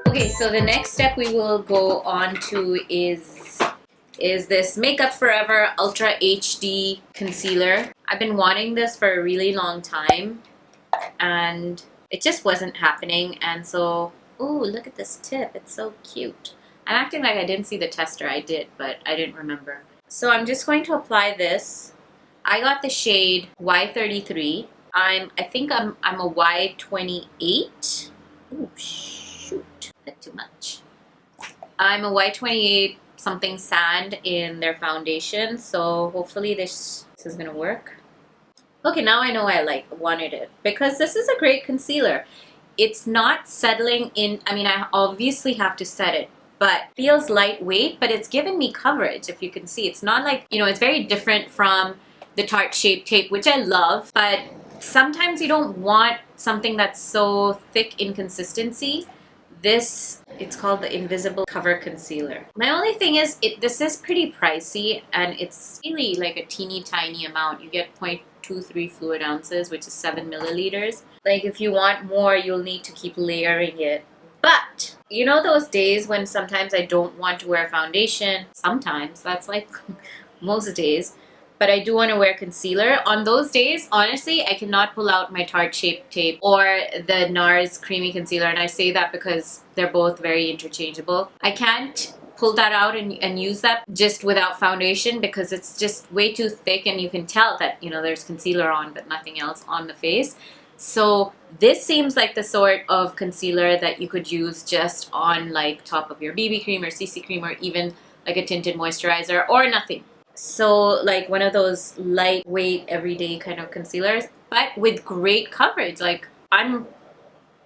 Okay, so the next step we will go on to is this Makeup Forever Ultra HD Concealer. I've been wanting this for a really long time and it just wasn't happening, and so, ooh, look at this tip. It's so cute. I'm acting like I didn't see the tester. I did, but I didn't remember. So I'm just going to apply this. I got the shade Y33. I think I'm a Y28. Ooh, shoot. Bit too much. I'm a Y28 something sand in their foundation, so hopefully this is gonna work. Okay, now I know I wanted it because this is a great concealer. It's not settling in. I mean, I obviously have to set it, but feels lightweight, but it's given me coverage. If you can see, it's not like, you know, it's very different from the Tarte Shape Tape, which I love, but sometimes you don't want something that's so thick in consistency. This, it's called the Invisible Cover Concealer. My only thing is, this is pretty pricey, and it's really like a teeny tiny amount. You get 0.23 fluid ounces, which is 7 milliliters. Like, if you want more, you'll need to keep layering it. But, you know those days when sometimes I don't want to wear foundation? Sometimes, that's like most days. But I do want to wear concealer. On those days, honestly, I cannot pull out my Tarte Shape Tape or the NARS Creamy Concealer. And I say that because they're both very interchangeable. I can't pull that out and use that just without foundation because it's just way too thick, and you can tell that, you know, there's concealer on but nothing else on the face. So this seems like the sort of concealer that you could use just on like top of your BB cream or CC cream, or even like a tinted moisturizer, or nothing. So like one of those lightweight everyday kind of concealers, but with great coverage. Like, I'm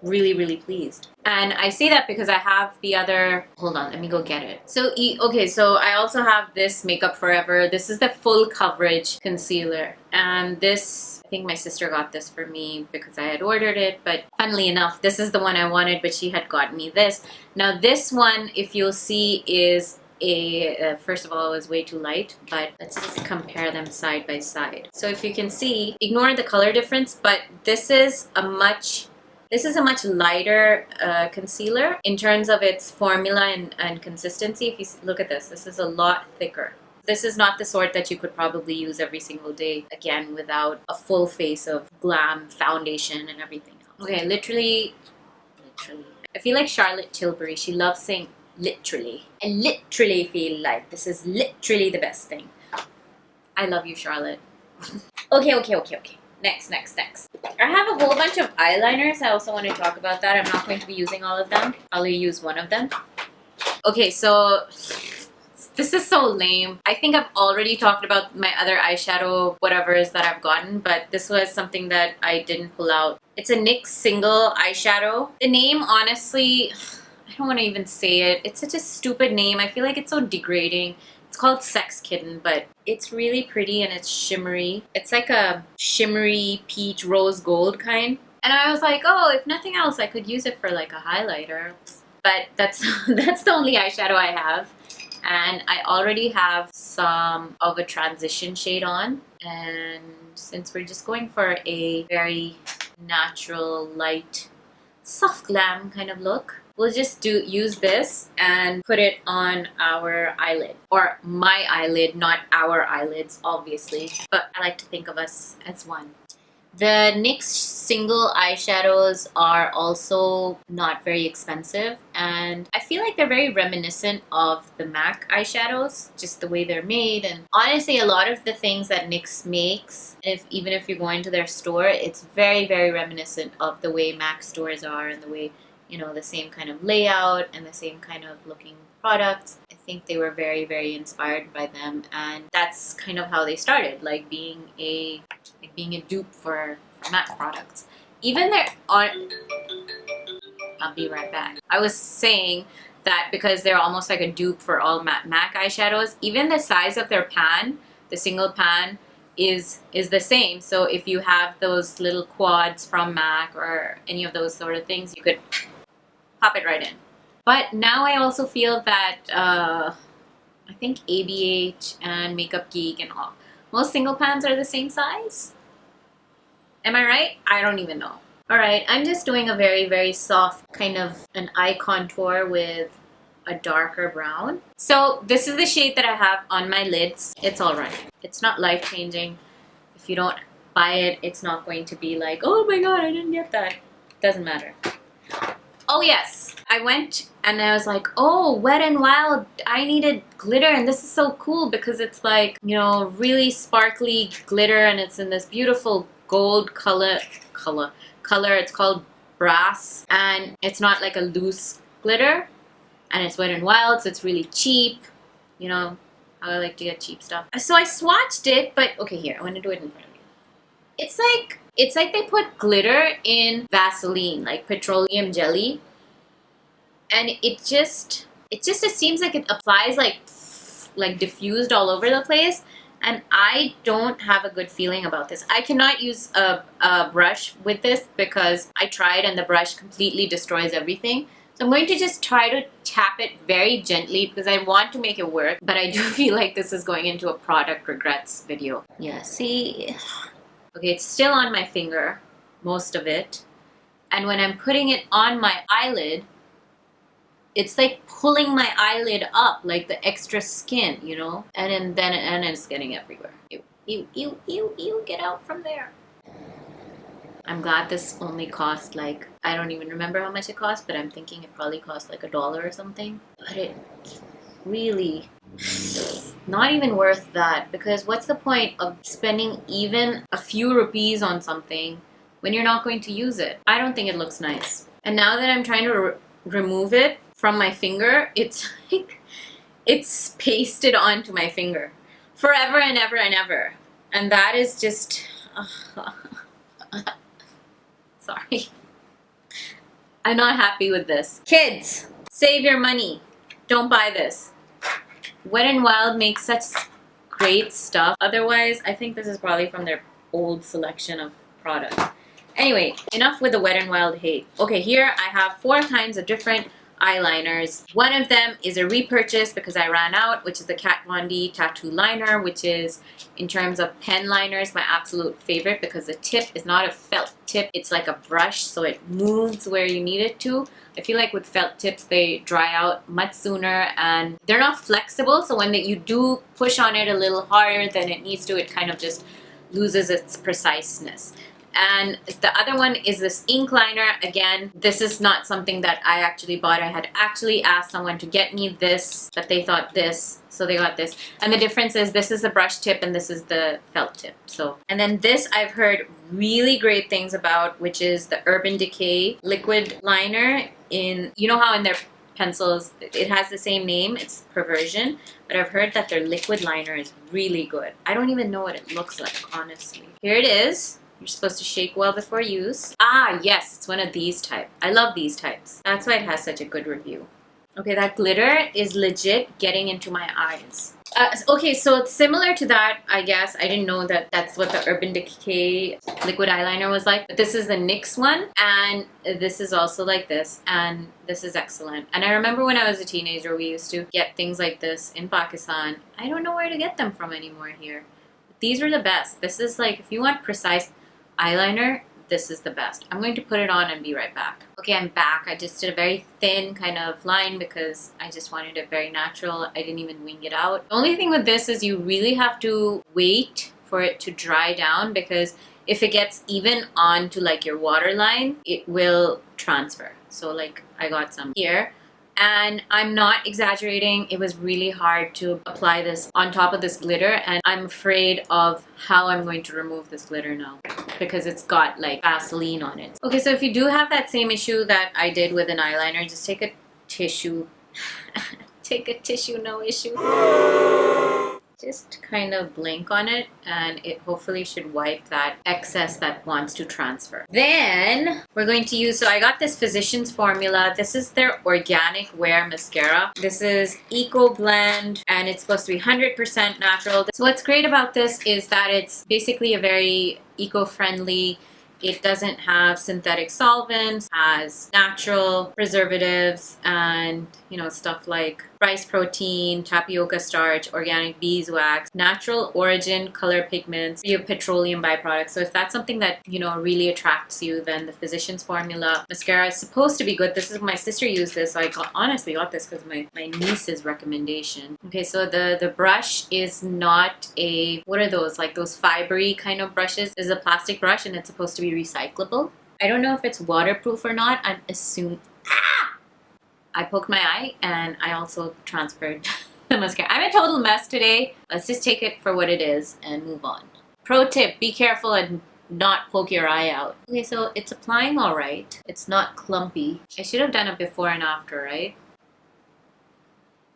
really pleased. And I say that because I have the other, hold on, let me go get it. So okay, so I also have this Makeup Forever. This is the full coverage concealer, and this, I think my sister got this for me because I had ordered it, but funnily enough, this is the one I wanted, but she had gotten me this. Now this one, if you'll see, is first of all, it was way too light, but let's just compare them side by side. So if you can see, ignore the color difference, but this is a much lighter concealer in terms of its formula and consistency. If you look at this, this is a lot thicker. This is not the sort that you could probably use every single day, again, without a full face of glam foundation and everything else. Okay, literally. I feel like Charlotte Tilbury. She loves saying literally. I literally feel like this is literally the best thing. I love you, Charlotte. Okay. Next. I have a whole bunch of eyeliners. I also want to talk about that. I'm not going to be using all of them. I'll use one of them. Okay, so this is so lame. I think I've already talked about my other eyeshadow whatevers that I've gotten, but this was something that I didn't pull out. It's a NYX single eyeshadow. The name, honestly, I don't want to even say it. It's such a stupid name. I feel like it's so degrading. It's called Sex Kitten, but it's really pretty and it's shimmery. It's like a shimmery peach rose gold kind. And I was like, oh, if nothing else, I could use it for like a highlighter. But that's that's the only eyeshadow I have. And I already have some of a transition shade on. And since we're just going for a very natural, light, soft glam kind of look, we'll just use this and put it on our eyelid. Or my eyelid, not our eyelids, obviously. But I like to think of us as one. The NYX single eyeshadows are also not very expensive, and I feel like they're very reminiscent of the MAC eyeshadows, just the way they're made. And honestly, a lot of the things that NYX makes, even if you're going to their store, it's very reminiscent of the way MAC stores are, and the way, you know, the same kind of layout and the same kind of looking products. I think they were very inspired by them, and that's kind of how they started, like being a dupe for MAC products. Even their I'll be right back. I was saying that because they're almost like a dupe for all MAC eyeshadows, even the size of their pan, the single pan, is the same. So if you have those little quads from MAC or any of those sort of things, you could pop it right in. But now I also feel that I think ABH and Makeup Geek and most single pans are the same size. Am I right? I don't even know. Alright, I'm just doing a very, very soft kind of an eye contour with a darker brown. So this is the shade that I have on my lids. It's alright. It's not life-changing. If you don't buy it, it's not going to be like, oh my god, I didn't get that. Doesn't matter. Oh yes, I went and I was like, oh, Wet n Wild, I needed glitter, and this is so cool because it's like, you know, really sparkly glitter, and it's in this beautiful gold color. It's called Brass, and it's not like a loose glitter, and it's Wet n Wild, so it's really cheap. You know how I like to get cheap stuff. So I swatched it, but okay, here, I want to do it in front of you. It's like they put glitter in Vaseline, like petroleum jelly, and it seems like it applies like diffused all over the place, and I don't have a good feeling about this. I cannot use a brush with this because I tried and the brush completely destroys everything. So I'm going to just try to tap it very gently because I want to make it work, but I do feel like this is going into a product regrets video. Yeah, see? Okay, it's still on my finger, most of it. And when I'm putting it on my eyelid, it's like pulling my eyelid up, like the extra skin, you know? And then it's getting everywhere. Ew, get out from there. I'm glad this only cost like, I don't even remember how much it cost, but I'm thinking it probably cost like $1 or something. But it's really not even worth that, because what's the point of spending even a few rupees on something when you're not going to use it? I don't think it looks nice. And now that I'm trying to remove it from my finger, it's like it's pasted onto my finger forever and ever and ever, and that is just sorry, I'm not happy with this. Kids, save your money, don't buy this. Wet n Wild makes such great stuff. Otherwise, I think this is probably from their old selection of products. Anyway, enough with the Wet n Wild hate. Okay, here I have 4 kinds of different eyeliners. One of them is a repurchase because I ran out, which is the Kat Von D Tattoo Liner, which is, in terms of pen liners, my absolute favorite because the tip is not a felt tip. It's like a brush, so it moves where you need it to. I feel like with felt tips, they dry out much sooner and they're not flexible, so when you do push on it a little harder than it needs to, it kind of just loses its preciseness. And the other one is this ink liner. Again, this is not something that I actually bought. I had actually asked someone to get me this, but they thought this, so they got this. And the difference is this is the brush tip and this is the felt tip. So, and then this I've heard really great things about, which is the Urban Decay liquid liner. In, you know how in their pencils it has the same name, it's Perversion, but I've heard that their liquid liner is really good. I don't even know what it looks like, honestly. Here it is. You're supposed to shake well before use. Ah, yes, it's one of these types. I love these types. That's why it has such a good review. Okay, that glitter is legit getting into my eyes. Okay, so it's similar to that, I guess. I didn't know that that's what the Urban Decay liquid eyeliner was like. But this is the NYX one, and this is also like this, and this is excellent. And I remember when I was a teenager, we used to get things like this in Pakistan. I don't know where to get them from anymore here. But these were the best. This is like, if you want precise eyeliner, this is the best. I'm going to put it on and be right back. Okay, I'm back. I just did a very thin kind of line because I just wanted it very natural. I didn't even wing it out. The only thing with this is you really have to wait for it to dry down, because if it gets even onto like your waterline, it will transfer. So like I got some here. And I'm not exaggerating, it was really hard to apply this on top of this glitter, and I'm afraid of how I'm going to remove this glitter now because it's got like Vaseline on it. Okay, so if you do have that same issue that I did with an eyeliner, just take a tissue. Take a tissue, no issue. Just kind of blink on it and it hopefully should wipe that excess that wants to transfer. Then we're going to use, so I got this Physicians formula. This is their organic wear mascara. This is Eco Blend and it's supposed to be 100% natural. So what's great about this is that it's basically a very eco-friendly it doesn't have synthetic solvents, has natural preservatives, and you know, stuff like rice protein, tapioca starch, organic beeswax, natural origin color pigments, free of petroleum byproducts. So if that's something that, you know, really attracts you, then the Physicians Formula mascara is supposed to be good. This is, my sister used this, so I honestly got this because my niece's recommendation. Okay, so the brush is not a, what are those, like those fibery kind of brushes. This is a plastic brush and it's supposed to be recyclable. I don't know if it's waterproof or not. I'm assuming. I poked my eye and I also transferred the mascara. I'm a total mess today. Let's just take it for what it is and move on. Pro tip, be careful and not poke your eye out. Okay, so it's applying all right. It's not clumpy. I should have done it before and after, right?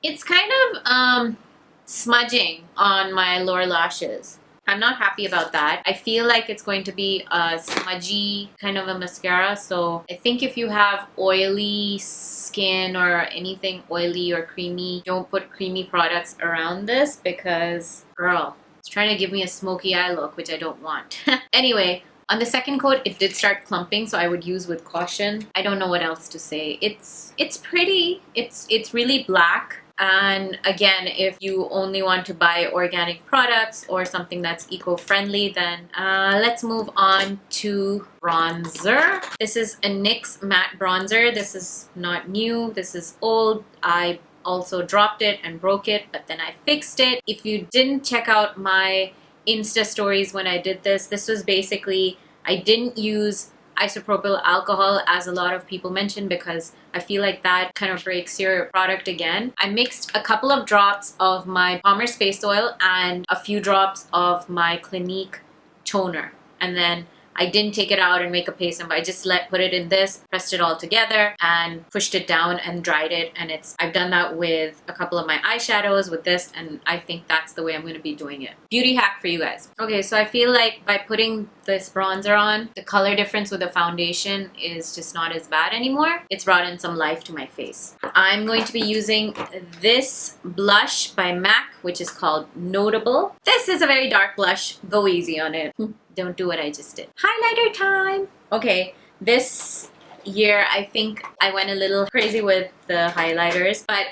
It's kind of smudging on my lower lashes. I'm not happy about that. I feel like it's going to be a smudgy kind of a mascara. So I think if you have oily skin or anything oily or creamy, don't put creamy products around this because, girl, it's trying to give me a smoky eye look, which I don't want. Anyway, on the second coat, it did start clumping, so I would use with caution. I don't know what else to say. It's pretty. It's really black. And again, if you only want to buy organic products or something that's eco-friendly, then let's move on to bronzer. This is a NYX matte bronzer. This is not new. This is old. I also dropped it and broke it, but then I fixed it. If you didn't check out my Insta stories when I did this, this was basically, I didn't use isopropyl alcohol as a lot of people mentioned because I feel like that kind of breaks your product again. I mixed a couple of drops of my Palmer's face oil and a few drops of my Clinique toner, and then I didn't take it out and make a paste, but I just put it in this, pressed it all together and pushed it down and dried it. And I've done that with a couple of my eyeshadows with this, and I think that's the way I'm going to be doing it. Beauty hack for you guys. Okay, so I feel like by putting this bronzer on, the color difference with the foundation is just not as bad anymore. It's brought in some life to my face. I'm going to be using this blush by MAC, which is called Notable. This is a very dark blush. Go easy on it. Don't do what I just did. Highlighter time! Okay, this year I think I went a little crazy with the highlighters, but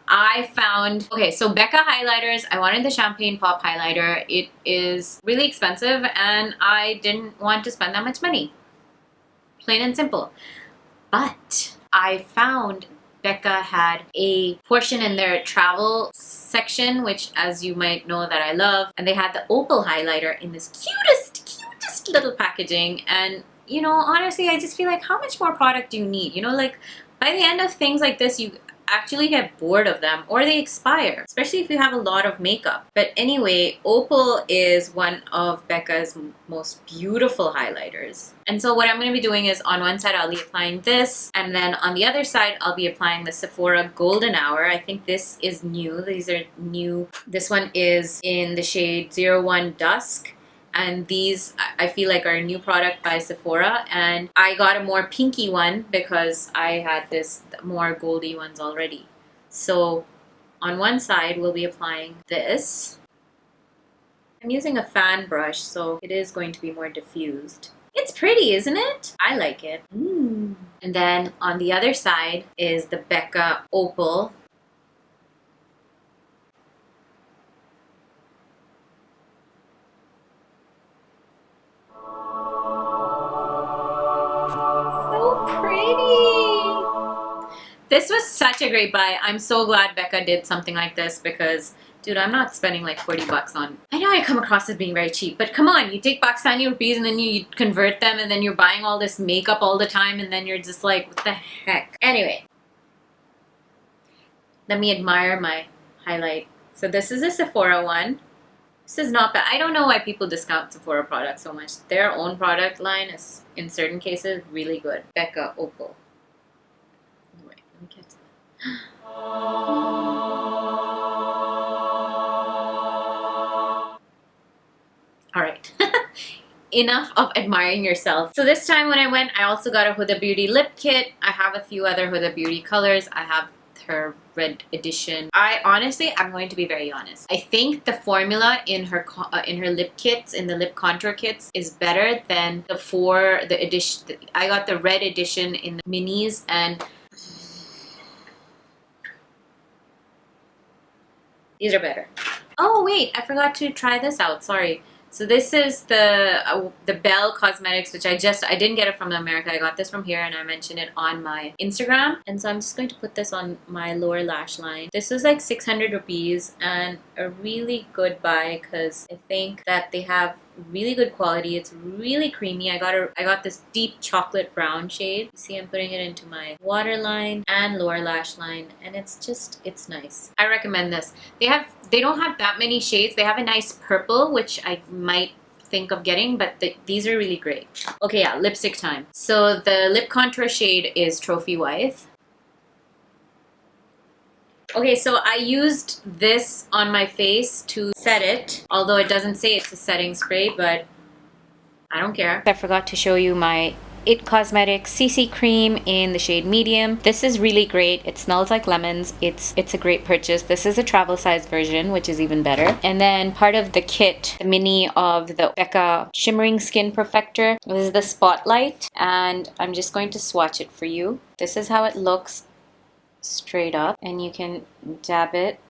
I found, okay, so Becca highlighters, I wanted the Champagne Pop highlighter. It is really expensive and I didn't want to spend that much money. Plain and simple. But I found Becca had a portion in their travel section, which as you might know that I love, and they had the Opal highlighter in this cutest little packaging. And you know, honestly, I just feel like, how much more product do you need? You know, like by the end of things like this, you actually get bored of them or they expire, especially if you have a lot of makeup. But anyway, Opal is one of Becca's most beautiful highlighters. And so what I'm going to be doing is on one side I'll be applying this, and then on the other side I'll be applying the Sephora Golden Hour. I think this is new. These are new. This one is in the shade 01 Dusk. And these, I feel like, are a new product by Sephora. And I got a more pinky one because I had this more goldy ones already. So on one side, we'll be applying this. I'm using a fan brush, so it is going to be more diffused. It's pretty, isn't it? I like it. And then on the other side is the Becca Opal. This was such a great buy. I'm so glad Becca did something like this because, dude, I'm not spending like 40 bucks on... I know I come across as being very cheap, but come on, you take Pakistani rupees and then you convert them and then you're buying all this makeup all the time and then you're just like, what the heck? Anyway, let me admire my highlight. So this is a Sephora one. This is not bad. I don't know why people discount Sephora products so much. Their own product line is, in certain cases, really good. Becca Opal. Alright, enough of admiring yourself. So this time when I went, I also got a Huda Beauty lip kit. I have a few other Huda Beauty colors. I have her red edition. I'm going to be very honest. I think the formula in her lip kits, in the lip contour kits, is better than the edition. I got the red edition in the minis, and these are better. Oh wait, I forgot to try this out. Sorry. So this is the Belle Cosmetics, which I didn't get it from America. I got this from here, and I mentioned it on my Instagram. And so I'm just going to put this on my lower lash line. This was like 600 rupees, and a really good buy because I think that they have really good quality. It's really creamy. I got this deep chocolate brown shade. You see, I'm putting it into my waterline and lower lash line, and it's nice. I recommend this. They don't have that many shades. They have a nice purple, which I might think of getting, but these are really great. Okay, yeah, lipstick time. So the lip contour shade is Trophy Wife. Okay, so I used this on my face to set it, although it doesn't say it's a setting spray, but I don't care. I forgot to show you my It Cosmetics CC cream in the shade medium. This is really great. It smells like lemons. It's a great purchase. This is a travel size version, which is even better. And then part of the kit, the mini of the Becca Shimmering Skin Perfector. This is the Spotlight, and I'm just going to swatch it for you. This is how it looks straight up, and you can dab it.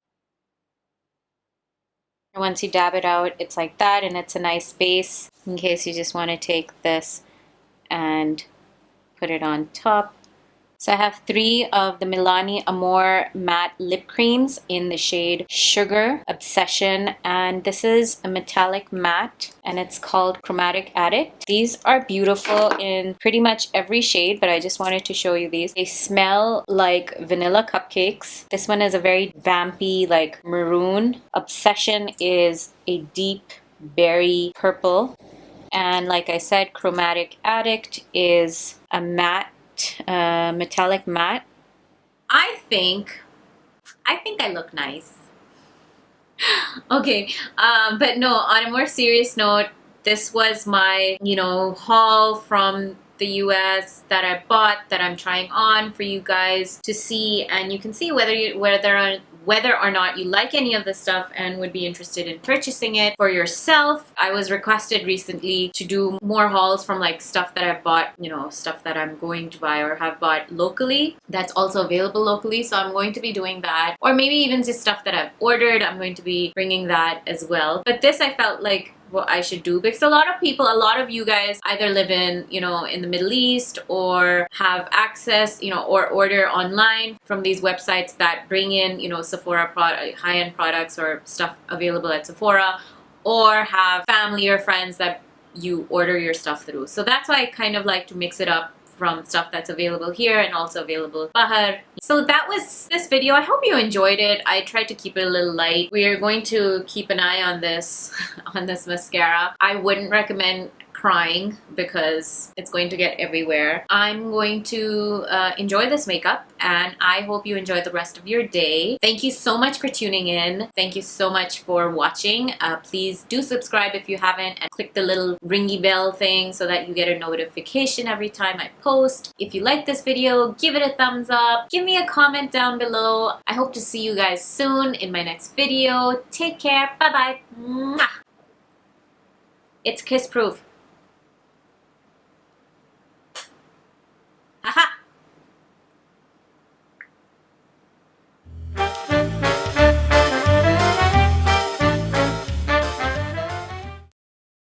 Once you dab it out, it's like that, and it's a nice base in case you just want to take this and put it on top. So I have 3 of the Milani Amore matte lip creams in the shade Sugar, Obsession, and this is a metallic matte, and it's called Chromatic Addict. These are beautiful in pretty much every shade, but I just wanted to show you these. They smell like vanilla cupcakes. This one is a very vampy, like maroon. Obsession is a deep berry purple. And like I said, Chromatic Addict is a matte, metallic matte. I think I look nice. Okay, but no, on a more serious note, this was my, haul from the US that I bought, that I'm trying on for you guys to see, and you can see whether or not you like any of this stuff and would be interested in purchasing it for yourself. I was requested recently to do more hauls from like stuff that I've bought, stuff that I'm going to buy or have bought locally that's also available locally. So I'm going to be doing that, or maybe even just stuff that I've ordered. I'm going to be bringing that as well. But this, I felt like what I should do, because a lot of you guys either live in the Middle East, or have access, or order online from these websites that bring in Sephora high-end products or stuff available at Sephora, or have family or friends that you order your stuff through. So that's why I kind of like to mix it up from stuff that's available here and also available Bahar. So that was this video. I hope you enjoyed it. I tried to keep it a little light. We are going to keep an eye on this on this mascara. I wouldn't recommend crying because it's going to get everywhere. I'm going to enjoy this makeup, and I hope you enjoy the rest of your day. Thank you so much for tuning in. Thank you so much for watching. Please do subscribe if you haven't, and click the little ringy bell thing so that you get a notification every time I post. If you like this video, give it a thumbs up. Give me a comment down below. I hope to see you guys soon in my next video. Take care. Bye bye. Mwah. It's kiss proof.